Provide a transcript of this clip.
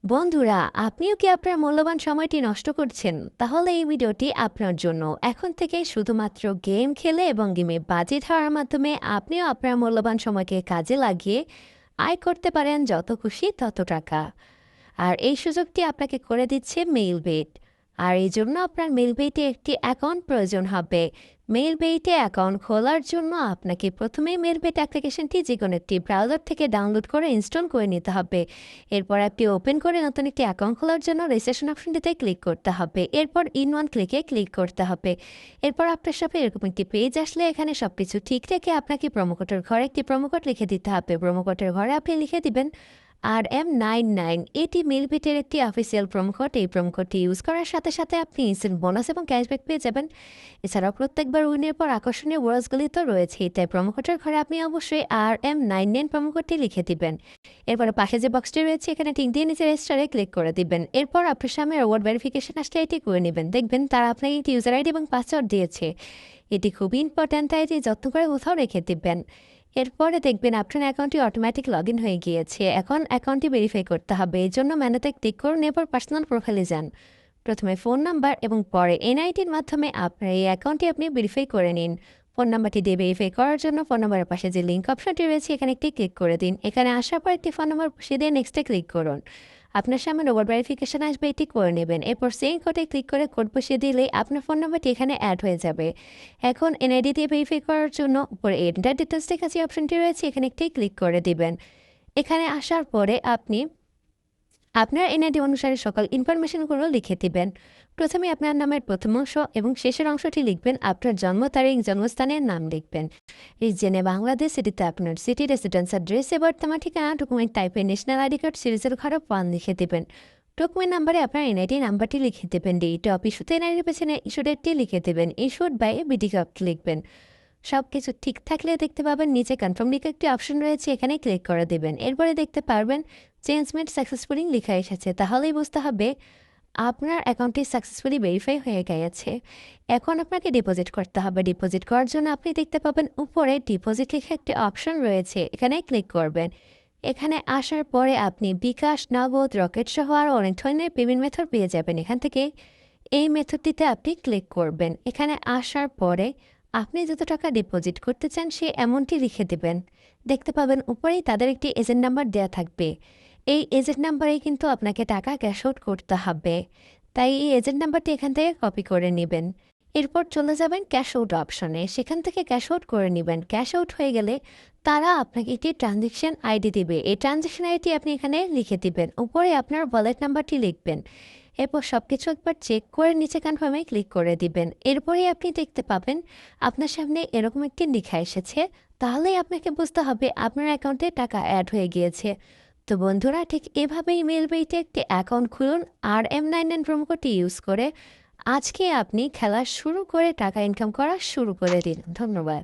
বন্ধুরা, আপনিও কি আপনার মূল্যবান সময়টি নষ্ট করছেন? তাহলে এই ভিডিওটি আপনার জন্য। এখন থেকে শুধুমাত্র গেম খেলে এবং গেমে বাজি ধরার মাধ্যমে আপনিও আপনার মূল্যবান সময়কে কাজে লাগিয়ে আয় করতে পারেন যত খুশি তত টাকা। আর এই সুযোগটি আপনাকে করে দিচ্ছে মেইলবেট। আর এই জন্য আপনার মেইলবেটে একটি অ্যাকাউন্ট প্রয়োজন হবে। মেইলবেটে অ্যাকাউন্ট খোলার জন্য আপনাকে প্রথমেই মেইলবেট অ্যাপ্লিকেশনটি যে কোনো একটি ব্রাউজার থেকে ডাউনলোড করে ইনস্টল করে নিতে হবে। এরপর অ্যাপটি ওপেন করে নতুন একটি অ্যাকাউন্ট খোলার জন্য রেজিস্ট্রেশন অপশনটিতে ক্লিক করতে হবে। এরপর ইন ওয়ান ক্লিকে ক্লিক করতে হবে। এরপর আপনার সাথে এরকম একটি পেজ আসলে এখানে সব কিছু ঠিক রেখে আপনাকে প্রোমোকোডের ঘরে একটি প্রোমোকোড লিখে দিতে হবে। প্রোমোকোডের ঘরে আপনি লিখে দিবেন RM99। এটি মেইলবেটের একটি অফিসিয়াল প্রোমোকোড। এই প্রোমোকোডটি ইউজ করার সাথে সাথে আপনি ইনস্ট্যান্ট বোনাস এবং ক্যাশব্যাক পেয়ে যাবেন। এছাড়াও প্রত্যেকবার উইনের পর আকর্ষণীয় ওয়ার্ডসগুলি তো রয়েছেই, তাই প্রোমোকোডের ঘরে আপনি অবশ্যই RM99 প্রোমোকোডটি লিখে দিবেন। এরপরে পাশে যে বক্সটি রয়েছে এখানে টিক দিয়ে নিচে রেজিস্টারে ক্লিক করে দিবেন। এরপর আপনার সামনে রিওয়ার্ড ভেরিফিকেশন আসলে এটি করে নেবেন। দেখবেন তারা আপনাকে একটি ইউজার আইডি এবং পাসওয়ার্ড দিয়েছে। এটি খুবই ইম্পর্ট্যান্ট, তাই এটি যত্ন করে কোথাও রেখে দিবেন। এরপরে দেখবেন আপনার অ্যাকাউন্টটি অটোমেটিক লগ ইন হয়ে গিয়েছে। এখন অ্যাকাউন্টটি ভেরিফাই করতে হবে। এর জন্য মেনুতে ক্লিক করুন, এরপর পার্সোনাল প্রোফাইলে যান। প্রথমে ফোন নাম্বার এবং পরে এনআইডির মাধ্যমে আপনার এই অ্যাকাউন্টটি আপনি ভেরিফাই করে নিন। ফোন নাম্বারটি দিয়ে ভেরিফাই করার জন্য ফোন নাম্বারের পাশে যে লিঙ্ক অপশনটি রয়েছে এখানে একটি ক্লিক করে দিন। এখানে আসার পর একটি ফোন নাম্বার বসিয়ে দিয়ে নেক্সটে ক্লিক করুন। আপনার সামনে রোবট ভেরিফিকেশন আসবে, এটি করে নেবেন। এরপর সেই কোডে ক্লিক করে কোড বসিয়ে দিলেই আপনার ফোন নাম্বারটি এখানে অ্যাড হয়ে যাবে। এখন এনআইডি দিয়ে ভেরিফাই করার জন্য উপরে এন্টার ডিটেলস লেখা যে অপশনটি রয়েছে এখানে একটি ক্লিক করে দিবেন। এখানে আসার পরে আপনি আপনার এনআইডি অনুসারে সকল ইনফরমেশনগুলো লিখে দিবেন। প্রথমে আপনার নামের প্রথম অংশ এবং শেষের অংশটি লিখবেন। আপনার জন্ম তারিখ, জন্মস্থানের নাম লিখবেন। রিজনে বাংলাদেশ, সিটিতে আপনার সিটি, রেসিডেন্স অ্যাড্রেস, বর্তমান ঠিকানা, ডকুমেন্ট টাইপে ন্যাশনাল আইডি কার্ড সিরিজের ঘরে 1 লিখে দেবেন। ডকুমেন্ট নাম্বারে আপনার এনআইডি নাম্বারটি লিখে দেবেন। ডেট অফ ইস্যুতে এনআইডির পেছনে ইস্যু ডেটটি লিখে দেবেন। ইস্যুড বাই বিডি কার্ড লিখবেন। সব কিছু ঠিক থাকলে দেখতে পাবেন নিচে কনফার্ম লিখে একটি অপশন রয়েছে, এখানে ক্লিক করে দেবেন। এরপরে দেখতে পারবেন চেঞ্জ মেড সাকসেসফুলি লেখা এসেছে, তাহলেই বুঝতে হবে আপনার অ্যাকাউন্টটি সাকসেসফুলি ভেরিফাই হয়ে গেছে। এখন আপনাকে ডিপোজিট করতে হবে। ডিপোজিট করার জন্য আপনি দেখতে পাবেন উপরে ডিপোজিট লিখে একটি অপশন রয়েছে, এখানে ক্লিক করবেন। এখানে আসার পরে আপনি বিকাশ, নগদ, রকেট সহ আরও অনেক ধরনের পেমেন্ট মেথড পেয়ে যাবেন। এখান থেকে এই মেথডটিতে আপনি ক্লিক করবেন। এখানে আসার পরে আপনি যত টাকা ডিপোজিট করতে চান সে অ্যামাউন্টটি লিখে দেবেন। দেখতে পাবেন উপরেই তাদের একটি এজেন্ট নাম্বার দেওয়া থাকবে। এই এজেন্ট নাম্বারেই কিন্তু আপনাকে টাকা ক্যাশ আউট করতে হবে, তাই এই এজেন্ট নাম্বারটি এখান থেকে কপি করে নেবেন। এরপর চলে যাবেন ক্যাশ আউট অপশনে, সেখান থেকে ক্যাশ আউট করে নেবেন। ক্যাশ আউট হয়ে গেলে তারা আপনাকে একটি ট্রানজ্যাকশন আইডি দিবে। এই ট্রানজ্যাকশন আইডি আপনি এখানে লিখে দিবেন। উপরে আপনার ওয়ালেট নাম্বারটি লিখবেন। এরপর সব কিছু একবার চেক করে নিচে কনফার্মে ক্লিক করে দিবেন। এরপরেই আপনি দেখতে পাবেন আপনার সামনে এরকম একটি লেখা এসেছে, তাহলেই আপনাকে বুঝতে হবে আপনার অ্যাকাউন্টে টাকা অ্যাড হয়ে গিয়েছে। তো বন্ধুরা, ঠিক এভাবেই মেইলবেইতে একটি অ্যাকাউন্ট খুলুন আর M99 প্রোমো কোডটি ইউজ করে আজকে আপনি খেলা শুরু করে টাকা ইনকাম করা শুরু করে দিন। ধন্যবাদ।